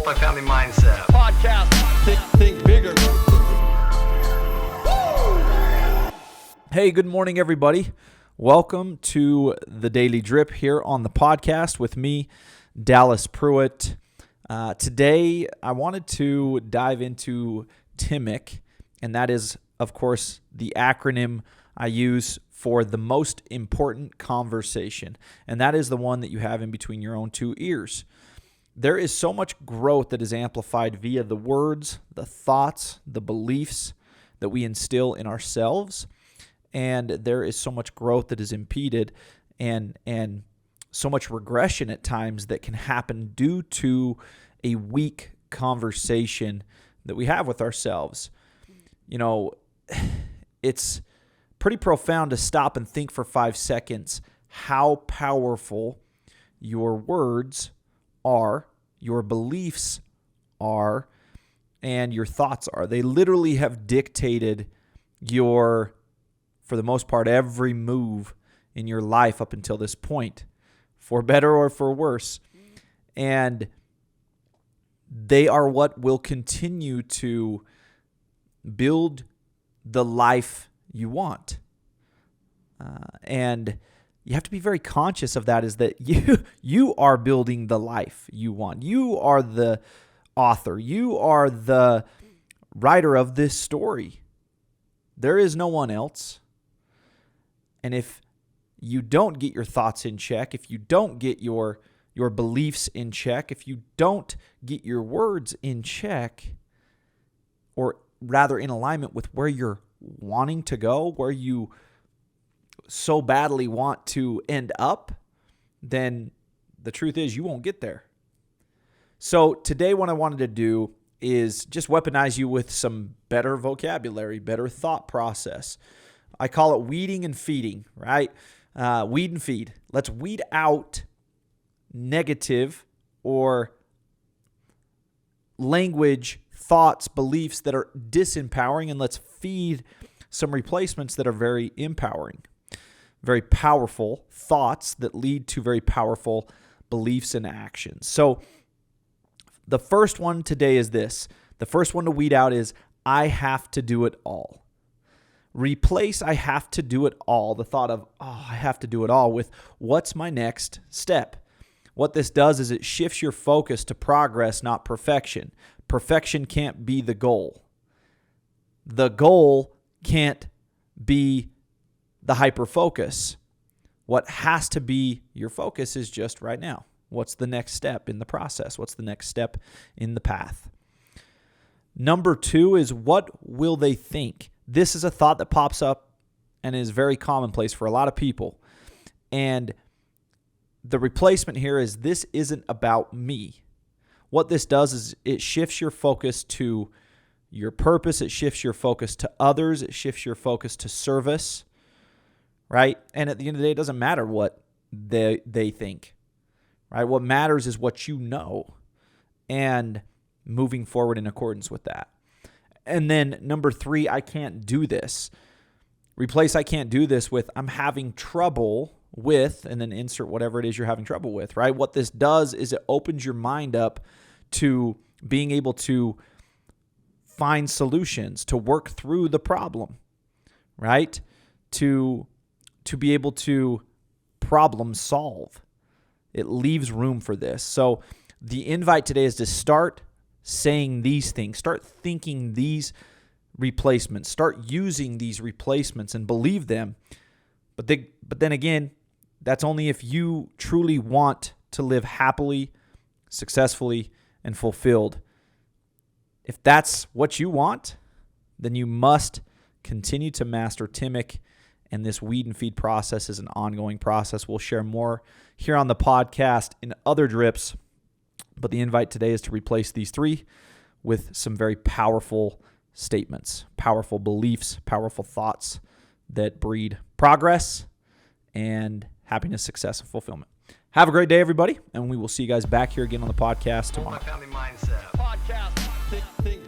Multifamily mindset. Podcast. Think bigger. Hey, good morning, everybody. Welcome to the Daily Drip here on the podcast with me, Dallas Pruitt. Today, I wanted to dive into TIMIC, and that is, of course, the acronym I use for the most important conversation, and that is the one that you have in between your own two ears. There is so much growth that is amplified via the words, the thoughts, the beliefs that we instill in ourselves, and there is so much growth that is impeded and so much regression at times that can happen due to a weak conversation that we have with ourselves. You know, it's pretty profound to stop and think for 5 seconds how powerful your words are, your beliefs are, and your thoughts are. They literally have dictated your, for the most part, every move in your life up until this point, for better or for worse. And they are what will continue to build the life you want. And you have to be very conscious of that, is that you are building the life you want. You are the author. You are the writer of this story. There is no one else. And if you don't get your thoughts in check, if you don't get your beliefs in check, if you don't get your words in check, or rather in alignment with where you're wanting to go, where you so badly want to end up, then the truth is you won't get there. So today what I wanted to do is just weaponize you with some better vocabulary, better thought process. I call it weeding and feeding, right? Weed and feed. Let's weed out negative or language, thoughts, beliefs that are disempowering, and let's feed some replacements that are very empowering, very powerful thoughts that lead to very powerful beliefs and actions. So the first one today is this. The first one to weed out is I have to do it all. Replace I have to do it all, the thought of, I have to do it all, with what's my next step. What this does is it shifts your focus to progress, not perfection. Perfection can't be the goal. The goal can't be the hyper-focus. What has to be your focus is just right now. What's the next step in the process? What's the next step in the path? Number 2 is, what will they think? This is a thought that pops up and is very commonplace for a lot of people. And the replacement here is, this isn't about me. What this does is it shifts your focus to your purpose. It shifts your focus to others. It shifts your focus to service, right? And at the end of the day, it doesn't matter what they think, right? What matters is what you know and moving forward in accordance with that. And then number 3, I can't do this. Replace I can't do this with I'm having trouble with, and then insert whatever it is you're having trouble with, right? What this does is it opens your mind up to being able to find solutions, to work through the problem, right? To be able to problem solve. It leaves room for this. So the invite today is to start saying these things, start thinking these replacements, start using these replacements and believe them. But then again, that's only if you truly want to live happily, successfully, and fulfilled. If that's what you want, then you must continue to master TIMIC, and this weed and feed process is an ongoing process. We'll share more here on the podcast in other drips, but the invite today is to replace these 3 with some very powerful statements, powerful beliefs, powerful thoughts that breed progress and happiness, success, and fulfillment. Have a great day, everybody, and we will see you guys back here again on the podcast tomorrow. Multifamily mindset. Podcast. Think